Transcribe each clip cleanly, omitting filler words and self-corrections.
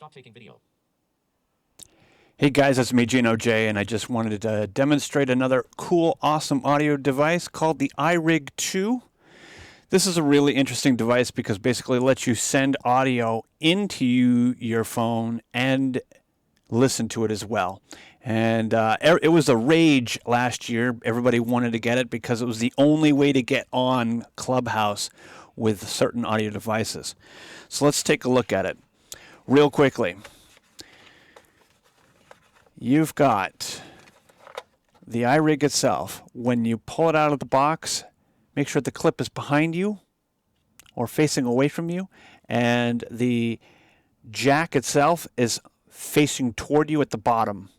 Stop taking video. Hey guys, it's me, Gino J, and I just wanted to demonstrate another cool, awesome audio device called the iRig2. This is a really interesting device because basically it lets you send audio into your phone and listen to it as well. And it was a rage last year. Everybody wanted to get it because it was the only way to get on Clubhouse with certain audio devices. So let's take a look at it real quickly. You've got the iRig itself. When you pull it out of the box, make sure the clip is behind you or facing away from you, and the jack itself is facing toward you at the bottom.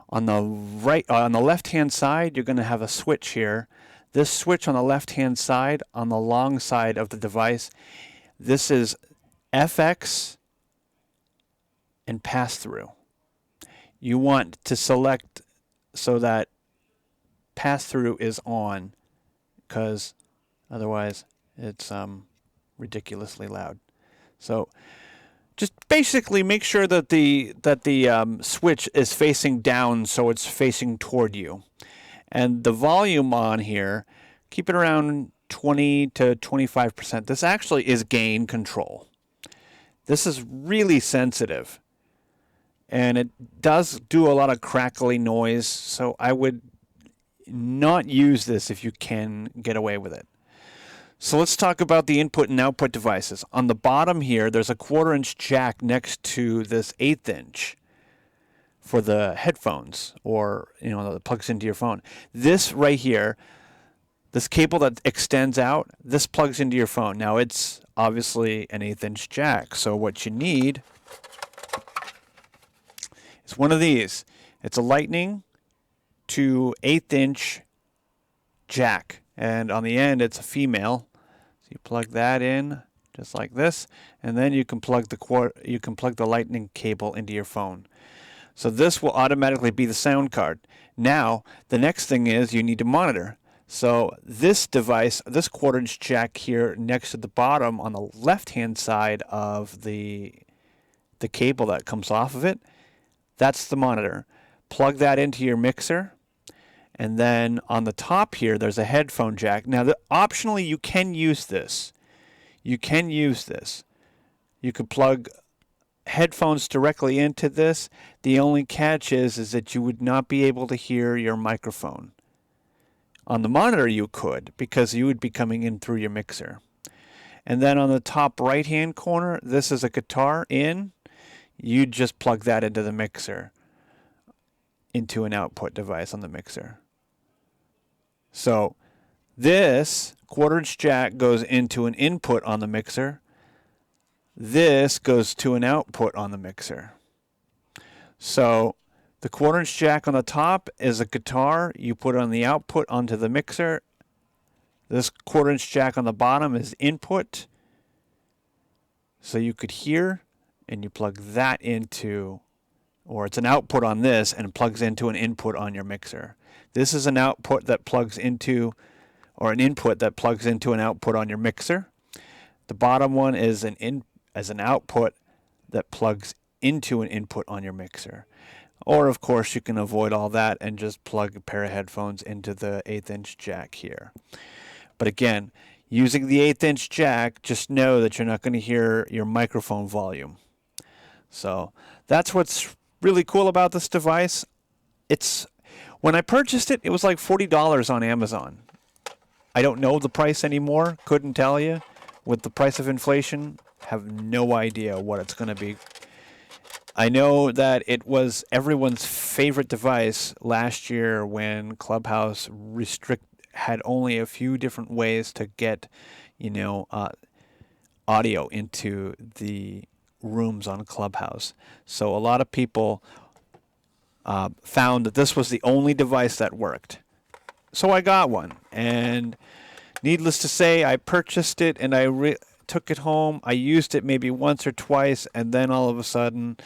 On the left-hand side, you're going to have a switch here. This switch on the left-hand side, on the long side of the device, this is FX and pass-through. You want to select so that pass-through is on, because otherwise it's ridiculously loud. So just basically make sure that the switch is facing down, so it's facing toward you. And the volume on here, keep it around 20 to 25%. This actually is gain control. This is really sensitive. And it does do a lot of crackly noise, so I would not use this if you can get away with it. So let's talk about the input and output devices. On the bottom here, there's a 1/4-inch jack next to this 1/8 inch for the headphones, or that plugs into your phone. This right here, this cable that extends out, this plugs into your phone. Now it's obviously an 1/8 inch jack, so what you need is one of these. It's a Lightning to 1/8 inch jack, and on the end it's a female. So you plug that in just like this, and then you can plug the Lightning cable into your phone. So this will automatically be the sound card. Now the next thing is you need to monitor. So this device, this 1/4-inch jack here next to the bottom on the left-hand side of the cable that comes off of it, that's the monitor. Plug that into your mixer, and then on the top here there's a headphone jack. Now optionally you can use this. You could plug headphones directly into this. The only catch is that you would not be able to hear your microphone. On the monitor you could, because you would be coming in through your mixer. And then on the top right hand corner, this is a guitar in. You just plug that into the mixer, into an output device on the mixer. So this 1/4-inch jack goes into an input on the mixer. This goes to an output on the mixer. So the 1/4-inch jack on the top is a guitar. You put it on the output onto the mixer. This 1/4-inch jack on the bottom is input, so you could hear, and you plug that into, or it's an output on this and it plugs into an input on your mixer. This is an output that plugs into, or an input that plugs into an output on your mixer. The bottom one is an output that plugs into an input on your mixer. Or of course you can avoid all that and just plug a pair of headphones into the 1/8 inch jack here. But again, using the 1/8 inch jack, just know that you're not going to hear your microphone volume. So that's what's really cool about this device. When I purchased it, it was like $40 on Amazon. I don't know the price anymore. Couldn't tell you. With the price of inflation, have no idea what it's going to be. I know that it was everyone's favorite device last year when Clubhouse had only a few different ways to get, audio into the rooms on Clubhouse. So a lot of people found that this was the only device that worked. So I got one, and needless to say, I purchased it and I took it home. I used it maybe once or twice, and then all of a sudden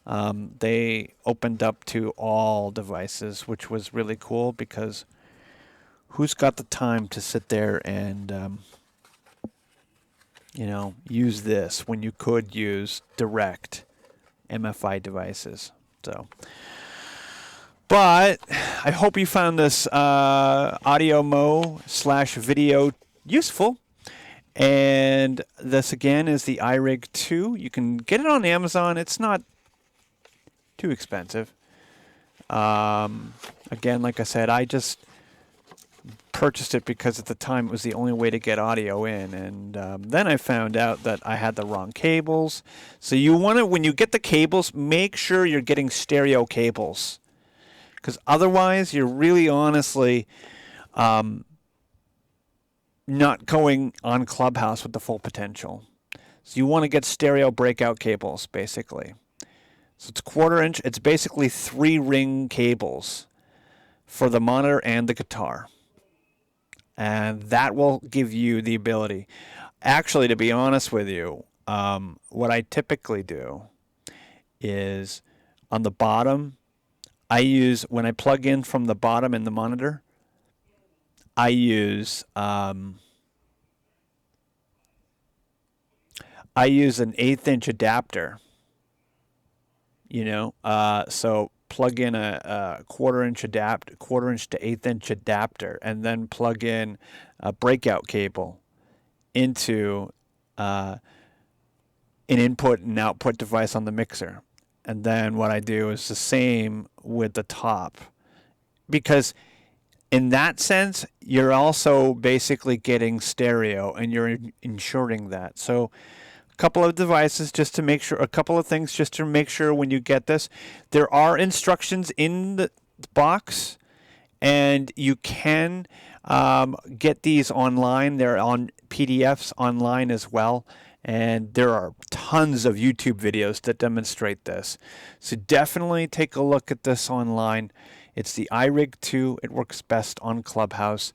they opened up to all devices, which was really cool, because who's got the time to sit there and use this when you could use direct MFI devices. So, but I hope you found this audio mo / video useful. And this again is the iRig2. You can get it on Amazon. It's not too expensive. Again, like I said, I just purchased it because at the time it was the only way to get audio in, and then I found out that I had the wrong cables. So you want to, when you get the cables, make sure you're getting stereo cables, because otherwise you're really honestly not going on Clubhouse with the full potential. So you want to get stereo breakout cables, basically. So it's 1/4 inch. It's basically 3 ring cables for the monitor and the guitar. And that will give you the ability. Actually, to be honest with you, what I typically do is on the bottom, I use, when I plug in from the bottom in the monitor, I use an 1/8 inch adapter. You know, so plug in a 1/4 inch adapter, 1/4 inch to 1/8 inch adapter, and then plug in a breakout cable into an input and output device on the mixer. And then what I do is the same with the top, because in that sense, you're also basically getting stereo, and you're ensuring that. So couple of devices just to make sure, a couple of things just to make sure when you get this. There are instructions in the box, and you can get these online. They're on PDFs online as well, and there are tons of YouTube videos that demonstrate this. So definitely take a look at this online. It's the iRig2. It works best on Clubhouse.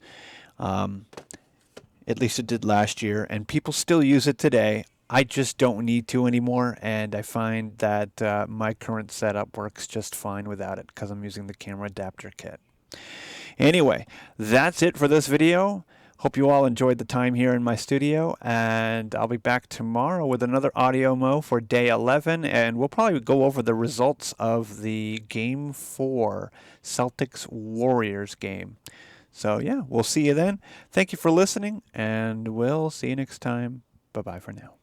At least it did last year, and people still use it today. I just don't need to anymore, and I find that my current setup works just fine without it because I'm using the camera adapter kit. Anyway, that's it for this video. Hope you all enjoyed the time here in my studio, and I'll be back tomorrow with another audio mo for day 11, and we'll probably go over the results of the Game 4 Celtics-Warriors game. So yeah, we'll see you then. Thank you for listening, and we'll see you next time. Bye-bye for now.